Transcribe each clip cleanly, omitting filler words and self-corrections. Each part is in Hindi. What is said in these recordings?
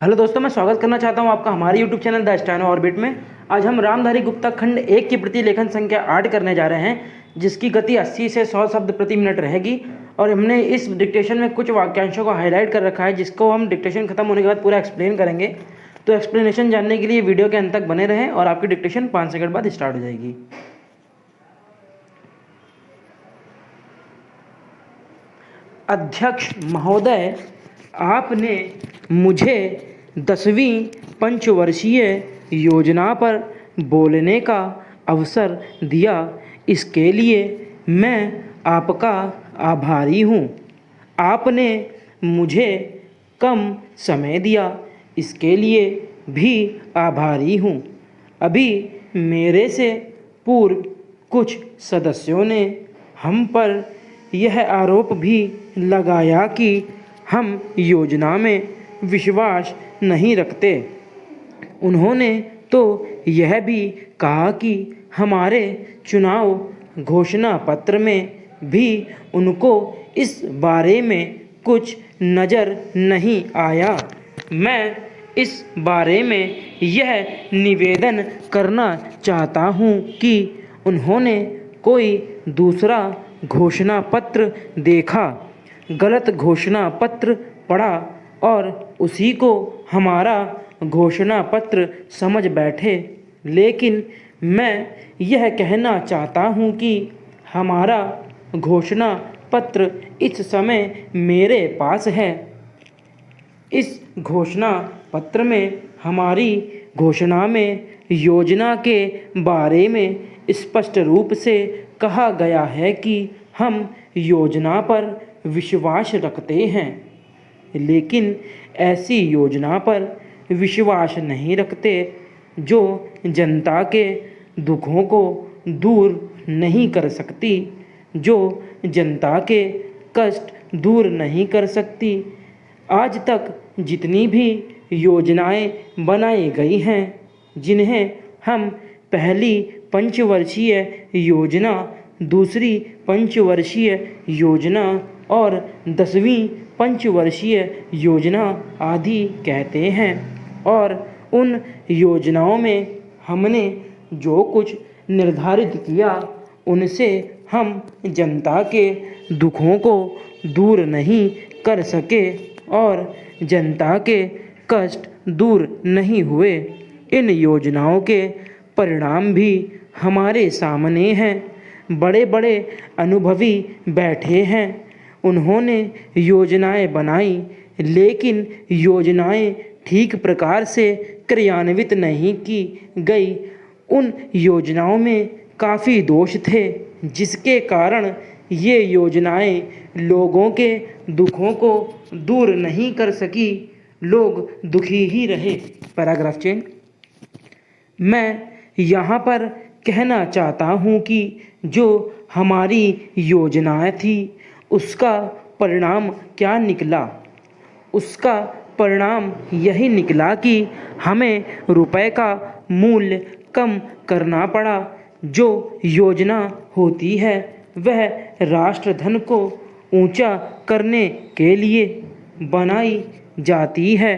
हेलो दोस्तों, मैं स्वागत करना चाहता हूं आपका हमारे YouTube channel the steno orbit में। आज हम रामधारी गुप्ता खंड 1 की प्रतिलेखन संख्या 8 करने जा रहे हैं, जिसकी गति 80 से 100 शब्द प्रति मिनट रहेगी। और हमने इस डिक्टेशन में कुछ वाक्यांशों को हाईलाइट कर रखा है, जिसको हम डिक्टेशन खत्म होने के बाद पूरा एक्सप्लेन करेंगे। तो एक्सप्लेनेशन जानने के लिए वीडियो के अंत तक बने रहें और आपकी डिक्टेशन 5 सेकंड बाद स्टार्ट हो जाएगी। अध्यक्ष महोदय, आपने मुझे 10वीं पंचवर्षीय योजना पर बोलने का अवसर दिया, इसके लिए मैं आपका आभारी हूँ। आपने मुझे कम समय दिया, इसके लिए भी आभारी हूँ। अभी मेरे से पूर्व कुछ सदस्यों ने हम पर यह आरोप भी लगाया कि हम योजना में विश्वास नहीं रखते। उन्होंने तो यह भी कहा कि हमारे चुनाव घोषणा पत्र में भी उनको इस बारे में कुछ नज़र नहीं आया। मैं इस बारे में यह निवेदन करना चाहता हूँ कि उन्होंने कोई दूसरा घोषणा पत्र देखा, गलत घोषणा पत्र पढ़ा और उसी को हमारा घोषणा पत्र समझ बैठे। लेकिन मैं यह कहना चाहता हूँ कि हमारा घोषणा पत्र इस समय मेरे पास है। इस घोषणा पत्र में हमारी घोषणा में योजना के बारे में स्पष्ट रूप से कहा गया है कि हम योजना पर विश्वास रखते हैं, लेकिन ऐसी योजना पर विश्वास नहीं रखते जो जनता के दुखों को दूर नहीं कर सकती, जो जनता के कष्ट दूर नहीं कर सकती। आज तक जितनी भी योजनाएं बनाई गई हैं, जिन्हें हम पहली पंचवर्षीय योजना, दूसरी पंचवर्षीय योजना और 10वीं पंचवर्षीय योजना आदि कहते हैं, और उन योजनाओं में हमने जो कुछ निर्धारित किया, उनसे हम जनता के दुखों को दूर नहीं कर सके और जनता के कष्ट दूर नहीं हुए। इन योजनाओं के परिणाम भी हमारे सामने हैं। बड़े बड़े अनुभवी बैठे हैं, उन्होंने योजनाएं बनाई, लेकिन योजनाएं ठीक प्रकार से क्रियान्वित नहीं की गई। उन योजनाओं में काफ़ी दोष थे, जिसके कारण ये योजनाएं लोगों के दुखों को दूर नहीं कर सकी। लोग दुखी ही रहे। Paragraph change. मैं यहाँ पर कहना चाहता हूँ कि जो हमारी योजनाएं थी, उसका परिणाम क्या निकला। उसका परिणाम यही निकला कि हमें रुपए का मूल्य कम करना पड़ा। जो योजना होती है वह राष्ट्रधन को ऊंचा करने के लिए बनाई जाती है,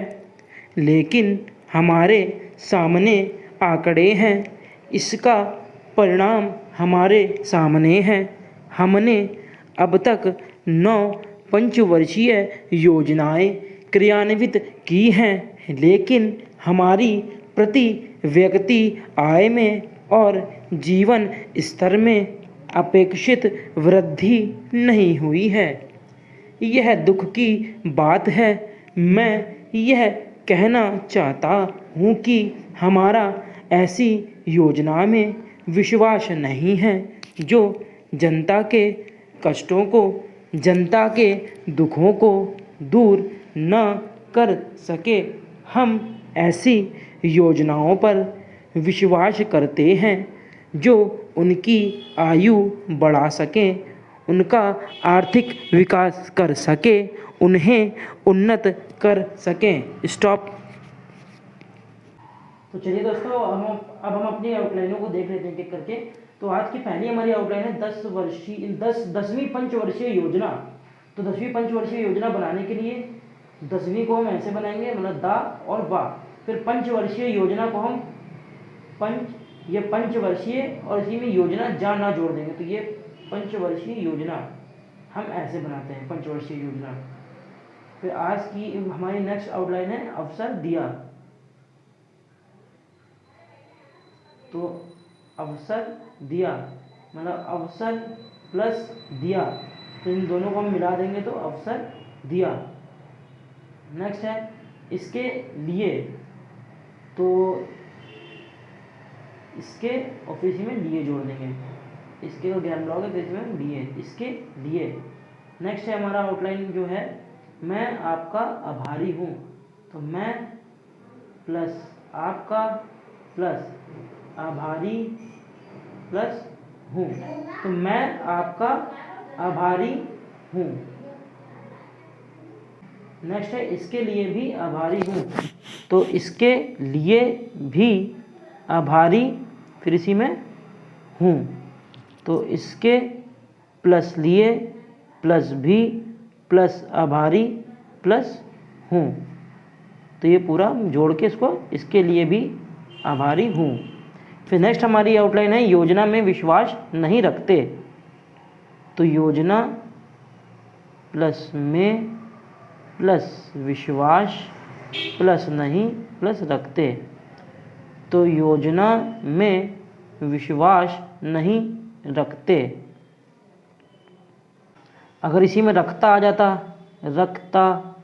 लेकिन हमारे सामने आंकड़े हैं। इसका परिणाम हमारे सामने है। हमने अब तक 9 पंचवर्षीय योजनाएं क्रियान्वित की हैं, लेकिन हमारी प्रति व्यक्ति आय में और जीवन स्तर में अपेक्षित वृद्धि नहीं हुई है। यह दुख की बात है। मैं यह कहना चाहता हूँ कि हमारा ऐसी योजना में विश्वास नहीं है जो जनता के कष्टों को, जनता के दुखों को दूर न कर सके। हम ऐसी योजनाओं पर विश्वास करते हैं जो उनकी आयु बढ़ा सकें, उनका आर्थिक विकास कर सके, उन्हें उन्नत कर सकें। स्टॉप। तो चलिए दोस्तों, अब हम अपनी आउटलाइनों को देख लेते हैं एक एक करके। तो आज की पहली हमारी आउटलाइन है 10वीं पंचवर्षीय योजना। तो 10वीं पंचवर्षीय योजना बनाने के लिए 10वीं को हम ऐसे बनाएंगे, मतलब दा और वा। फिर पंचवर्षीय योजना को हम ये पंचवर्षीय और इसी में योजना जा ना जोड़ देंगे, तो ये पंचवर्षीय योजना हम ऐसे बनाते हैं, पंचवर्षीय योजना। फिर आज की हमारी नेक्स्ट आउटलाइन है अवसर दिया। तो अवसर दिया मतलब अवसर प्लस दिया, तो इन दोनों को हम मिला देंगे तो अवसर दिया। नेक्स्ट है इसके लिए, तो इसके और फिर इसी में लिए जोड़ देंगे, इसके को ज्ञान ब्लॉक है तो इसमें लिए, इसके लिए। नेक्स्ट है हमारा आउटलाइन जो है, मैं आपका आभारी हूँ, तो मैं प्लस आपका प्लस आभारी प्लस हूँ, तो मैं आपका आभारी हूँ। नेक्स्ट है इसके लिए भी आभारी हूँ, तो इसके लिए भी आभारी फिर इसी में हूँ, तो इसके प्लस लिए प्लस भी प्लस आभारी प्लस हूँ, तो ये पूरा जोड़ के इसको इसके लिए भी आभारी हूँ। फिर नेक्स्ट हमारी आउटलाइन है योजना में विश्वास नहीं रखते, तो योजना प्लस में प्लस विश्वास प्लस नहीं प्लस रखते, तो योजना में विश्वास नहीं रखते। अगर इसी में रखता आ जाता, रखता,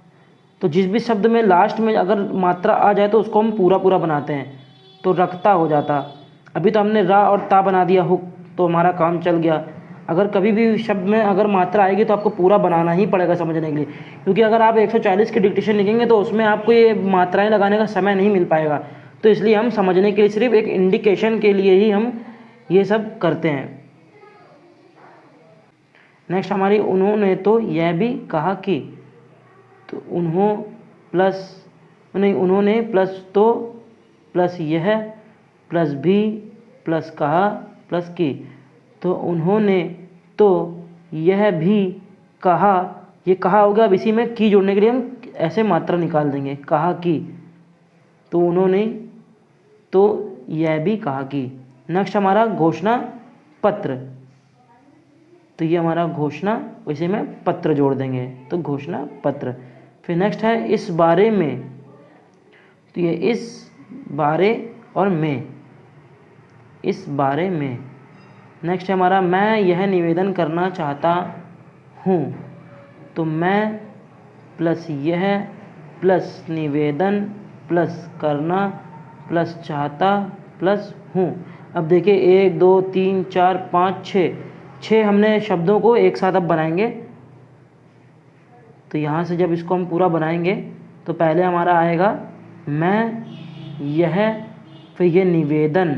तो जिस भी शब्द में लास्ट में अगर मात्रा आ जाए तो उसको हम पूरा पूरा बनाते हैं, तो रखता हो जाता। अभी तो हमने रा और ता बना दिया हुक, तो हमारा काम चल गया। अगर कभी भी शब्द में अगर मात्रा आएगी तो आपको पूरा बनाना ही पड़ेगा समझने के लिए, क्योंकि अगर आप 140 की डिक्टेशन लिखेंगे तो उसमें आपको ये मात्राएं लगाने का समय नहीं मिल पाएगा। तो इसलिए हम समझने के लिए सिर्फ एक इंडिकेशन के लिए ही हम ये सब करते हैं। नेक्स्ट हमारी उन्होंने तो यह भी कहा कि, तो उन्होंने प्लस तो प्लस यह प्लस भी प्लस कहा प्लस की, तो उन्होंने तो यह भी कहा, ये कहा होगा। अब इसी में की जोड़ने के लिए हम ऐसे मात्रा निकाल देंगे, कहा कि, तो उन्होंने तो यह भी कहा कि। नेक्स्ट हमारा घोषणा पत्र, तो ये हमारा घोषणा, इसी में पत्र जोड़ देंगे तो घोषणा पत्र। फिर नेक्स्ट है इस बारे में, तो ये इस बारे और में, इस बारे में। नेक्स्ट है हमारा मैं यह निवेदन करना चाहता हूँ, तो मैं प्लस यह प्लस निवेदन प्लस करना प्लस चाहता प्लस हूँ। अब देखिए 1 2 3 4 5 6 हमने शब्दों को एक साथ अब बनाएंगे। तो यहाँ से जब इसको हम पूरा बनाएंगे तो पहले हमारा आएगा मैं यह, फिर ये निवेदन,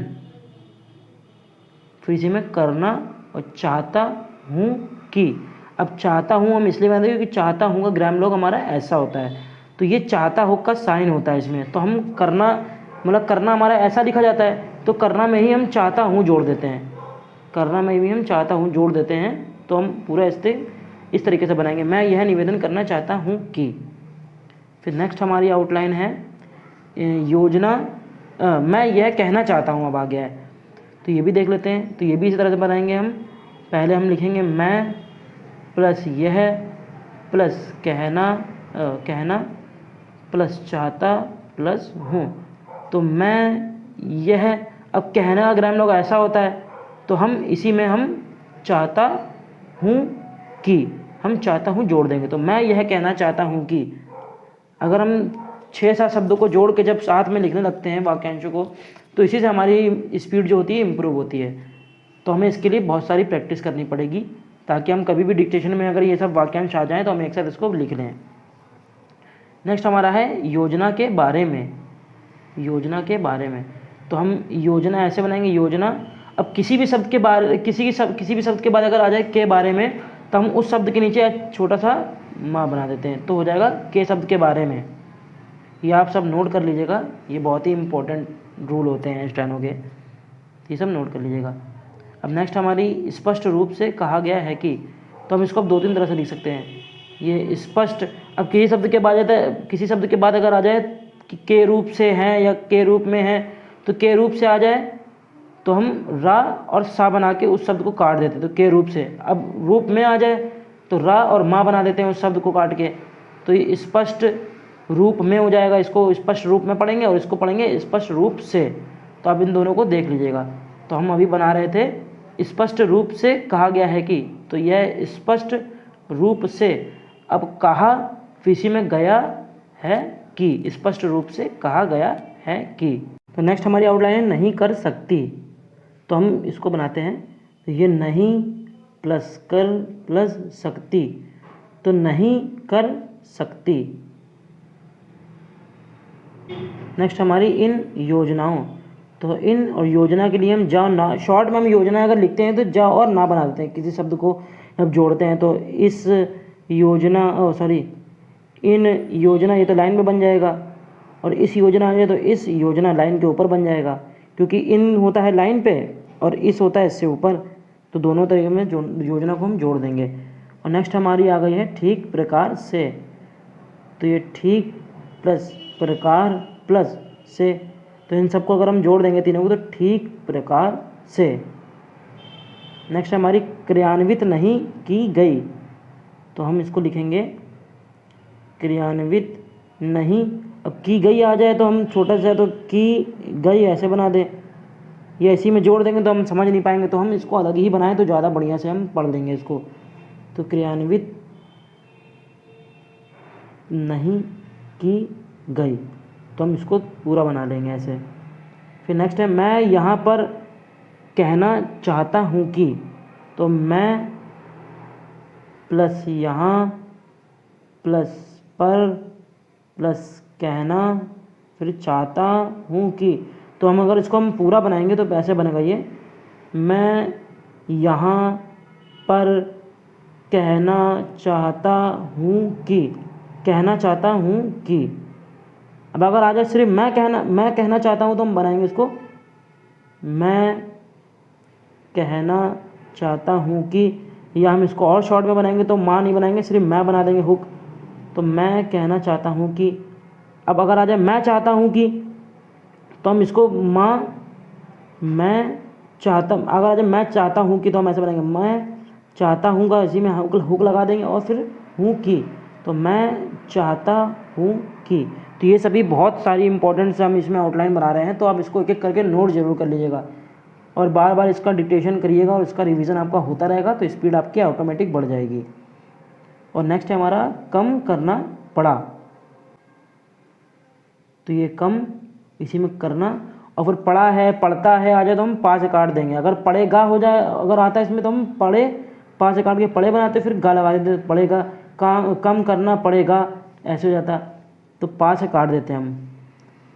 फिर इसी में करना और चाहता हूँ कि। अब चाहता हूँ हम इसलिए बनाते हैं क्योंकि चाहता हूँ का ग्राम लोग हमारा ऐसा होता है, तो ये चाहता हूँ का साइन होता है इसमें, तो हम करना मतलब करना हमारा ऐसा लिखा जाता है, तो करना में ही हम चाहता हूँ जोड़ देते हैं, करना में भी हम चाहता हूँ जोड़ देते हैं। तो हम पूरा इस तरीके से बनाएंगे, मैं यह निवेदन करना चाहता हूँ कि। फिर नेक्स्ट हमारी आउटलाइन है योजना, मैं यह कहना चाहता हूँ, अब आ गया है तो ये भी देख लेते हैं। तो ये भी इसी तरह से बनाएंगे हम, पहले हम लिखेंगे मैं प्लस यह प्लस कहना प्लस चाहता प्लस हूँ, तो मैं यह। अब कहना का ग्राम लोग ऐसा होता है, तो हम इसी में हम चाहता हूँ कि, हम चाहता हूँ जोड़ देंगे, तो मैं यह कहना चाहता हूँ कि। अगर हम 6-7 शब्दों को जोड़ के जब साथ में लिखने लगते हैं वाक्यांशों को, तो इसी से हमारी स्पीड जो होती है इम्प्रूव होती है। तो हमें इसके लिए बहुत सारी प्रैक्टिस करनी पड़ेगी, ताकि हम कभी भी डिक्टेशन में अगर ये सब वाक्यांश आ जाएँ तो हम एक साथ इसको लिख लें। नेक्स्ट हमारा है योजना के बारे में, योजना के बारे में। तो हम योजना ऐसे बनाएंगे, योजना। अब किसी भी शब्द के बारे किसी भी शब्द के बाद अगर आ जाए के बारे में, तो हम उस शब्द के नीचे छोटा सा माँ बना देते हैं, तो हो जाएगा के शब्द के बारे में। ये आप सब नोट कर लीजिएगा, ये बहुत ही इंपॉर्टेंट रूल होते हैं स्टेनो के, ये सब नोट कर लीजिएगा। अब नेक्स्ट हमारी स्पष्ट रूप से कहा गया है कि, तो हम इसको अब 2-3 तरह से लिख सकते हैं। ये स्पष्ट, अब किसी शब्द के बाद आता है, किसी शब्द के बाद अगर आ जाए कि के रूप से हैं या के रूप में हैं, तो के रूप से आ जाए तो हम रा और सा बना के उस शब्द को काट देते, तो के रूप से। अब रूप में आ जाए तो रा और मा बना देते हैं उस शब्द को काट के, तो ये स्पष्ट रूप में हो जाएगा। इसको स्पष्ट रूप में पढ़ेंगे और इसको पढ़ेंगे स्पष्ट रूप से। तो आप इन दोनों को देख लीजिएगा। तो हम अभी बना रहे थे स्पष्ट रूप से कहा गया है कि, तो यह स्पष्ट रूप से। अब कहा इसी में गया है कि, स्पष्ट रूप से कहा गया है कि। तो नेक्स्ट हमारी आउटलाइन है नहीं कर सकती। तो हम इसको बनाते हैं, तो ये नहीं प्लस कर प्लस सकती, तो नहीं कर सकती। नेक्स्ट हमारी इन योजनाओं। तो इन और योजना के लिए हम जा ना, शॉर्ट में हम योजना अगर लिखते हैं तो जा और ना बना देते हैं। किसी शब्द को जब जोड़ते हैं तो इस योजना, इन योजना, ये तो लाइन में बन जाएगा, और इस योजना आ जाए तो इस योजना लाइन के ऊपर बन जाएगा, क्योंकि इन होता है लाइन पे और इस होता है इससे ऊपर। तो दोनों तरीके में योजना को हम जोड़ देंगे। और नेक्स्ट हमारी आ गई है ठीक प्रकार से। तो ये ठीक प्लस प्रकार प्लस से, तो इन सबको अगर हम जोड़ देंगे तीनों को, तो ठीक प्रकार से। नेक्स्ट हमारी क्रियान्वित नहीं की गई। तो हम इसको लिखेंगे क्रियान्वित नहीं। अब की गई आ जाए तो हम छोटा सा, तो की गई ऐसे बना दें, ये इसी में जोड़ देंगे तो हम समझ नहीं पाएंगे, तो हम इसको अलग ही बनाएं तो ज़्यादा बढ़िया से हम पढ़ लेंगे इसको। तो क्रियान्वित नहीं की गई, तो हम इसको पूरा बना लेंगे ऐसे। फिर नेक्स्ट है मैं यहाँ पर कहना चाहता हूँ कि, तो मैं प्लस यहाँ प्लस पर प्लस कहना फिर चाहता हूँ कि। तो हम अगर इसको हम पूरा बनाएंगे तो ऐसे बनेगा ये, मैं यहाँ पर कहना चाहता हूँ कि, कहना चाहता हूँ कि। अब अगर आ जाए सिर्फ मैं कहना चाहता हूँ, तो हम बनाएंगे इसको मैं कहना चाहता हूँ कि, या हम इसको और शॉर्ट में बनाएंगे तो माँ नहीं बनाएंगे, सिर्फ मैं बना देंगे हुक। तो मैं कहना चाहता हूँ कि। अब अगर आ जाए मैं चाहता हूँ कि, तो हम इसको माँ मैं चाहता, अगर आ जाए मैं चाहता हूँ कि, तो हम ऐसे बनाएंगे मैं चाहता हूँ का इसी में हुक लगा देंगे और फिर हूँ की, तो मैं चाहता हूँ कि। तो ये सभी बहुत सारी इंपॉर्टेंट से हम इसमें आउटलाइन बना रहे हैं, तो आप इसको एक एक करके नोट जरूर कर लीजिएगा और बार बार इसका डिक्टेशन करिएगा और इसका रिवीजन आपका होता रहेगा, तो स्पीड आपकी ऑटोमेटिक बढ़ जाएगी। और नेक्स्ट है हमारा कम करना पड़ा। तो ये कम इसी में करना, और फिर पढ़ा है पढ़ता है आ जाए तो हम पा से काट देंगे। अगर पढ़ेगा हो जाए, अगर आता है इसमें तो हम पढ़े पा से काट के पढ़े बनाते, फिर गा लगा देते, पढ़ेगा कम करना पड़ेगा ऐसे हो जाता, तो पा से काट देते हैं हम।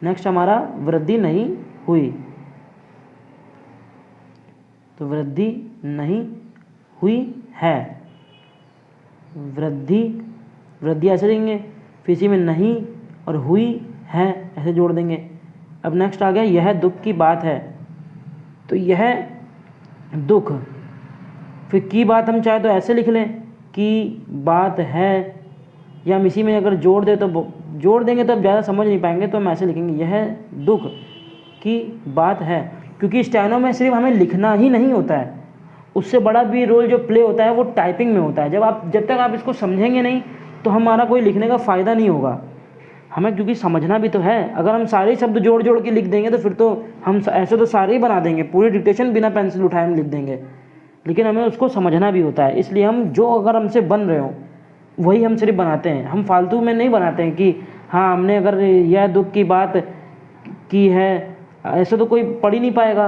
नेक्स्ट हमारा वृद्धि नहीं हुई। तो वृद्धि नहीं हुई है, वृद्धि ऐसे देंगे, फिर इसी में नहीं और हुई है ऐसे जोड़ देंगे। अब नेक्स्ट आ गया यह दुख की बात है। तो यह दुख, फिर की बात हम चाहे तो ऐसे लिख लें कि बात है, या हम इसी में अगर जोड़ दे तो जोड़ देंगे तो अब ज़्यादा समझ नहीं पाएंगे, तो हम ऐसे लिखेंगे यह दुख की बात है। क्योंकि स्टेनो में सिर्फ हमें लिखना ही नहीं होता है, उससे बड़ा भी रोल जो प्ले होता है वो टाइपिंग में होता है। जब तक आप इसको समझेंगे नहीं तो हमारा कोई लिखने का फ़ायदा नहीं होगा हमें, क्योंकि समझना भी तो है। अगर हम सारे शब्द जोड़ जोड़ के लिख देंगे तो फिर तो हम ऐसे तो सारे ही बना देंगे, पूरी डिक्टेशन बिना पेंसिल उठाए हम लिख देंगे, लेकिन हमें उसको समझना भी होता है। इसलिए हम जो अगर हमसे बन रहे हो वही हम सिर्फ बनाते हैं, हम फालतू में नहीं बनाते हैं कि हाँ हमने अगर यह दुख की बात की है, ऐसे तो कोई पढ़ ही नहीं पाएगा।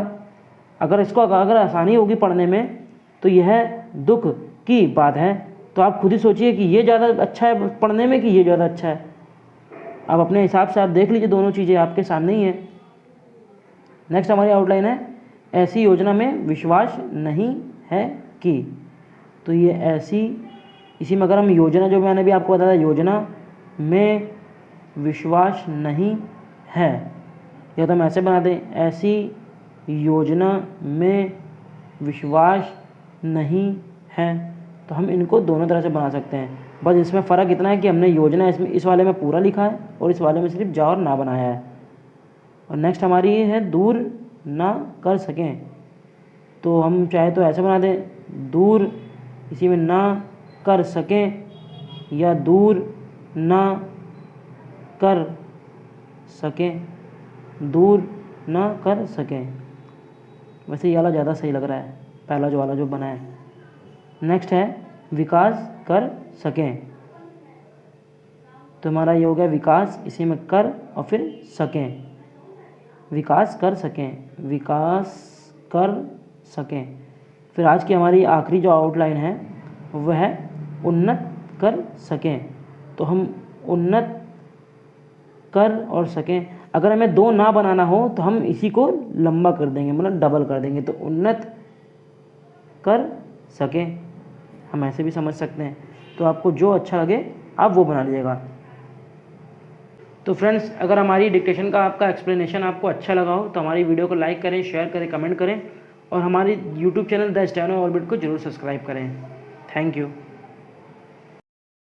अगर इसको अगर आसानी होगी पढ़ने में तो यह दुख की बात है, तो आप खुद ही सोचिए कि ये ज़्यादा अच्छा है पढ़ने में कि ये ज़्यादा अच्छा है। आप अपने हिसाब से आप देख लीजिए, दोनों चीज़ें आपके सामने ही हैं। नेक्स्ट हमारी आउटलाइन है ऐसी योजना में विश्वास नहीं है कि। तो ये ऐसी, इसी में अगर हम योजना, जो मैंने भी आपको बताया योजना में विश्वास नहीं है, या तो हम ऐसे बना दें ऐसी योजना में विश्वास नहीं है। तो हम इनको दोनों तरह से बना सकते हैं। बस इसमें फ़र्क इतना है कि हमने योजना इसमें इस वाले में पूरा लिखा है और इस वाले में सिर्फ जा और ना बनाया है। और नेक्स्ट हमारी है दूर ना कर सकें, तो हम चाहे तो ऐसे बना दें, दूर इसी में ना कर सकें, या दूर ना कर सकें, दूर ना कर सकें। वैसे ये वाला ज़्यादा सही लग रहा है, पहला जो वाला जो बना है। नेक्स्ट है विकास कर सकें, तो हमारा ये हो गया विकास, इसी में कर और फिर सकें, विकास कर सकें, विकास कर सकें। फिर आज की हमारी आखिरी जो आउटलाइन है वह है उन्नत कर सकें, तो हम उन्नत कर और सकें, अगर हमें दो ना बनाना हो तो हम इसी को लंबा कर देंगे, मतलब डबल कर देंगे, तो उन्नत कर सकें, हम ऐसे भी समझ सकते हैं। तो आपको जो अच्छा लगे आप वो बना लीजिएगा। तो फ्रेंड्स, अगर हमारी डिक्टेशन का आपका एक्सप्लेनेशन आपको अच्छा लगा हो तो हमारी वीडियो को लाइक करें, शेयर करें, कमेंट करें और हमारी YouTube channel the steno orbit को जरूर सब्सक्राइब करें। Thank you.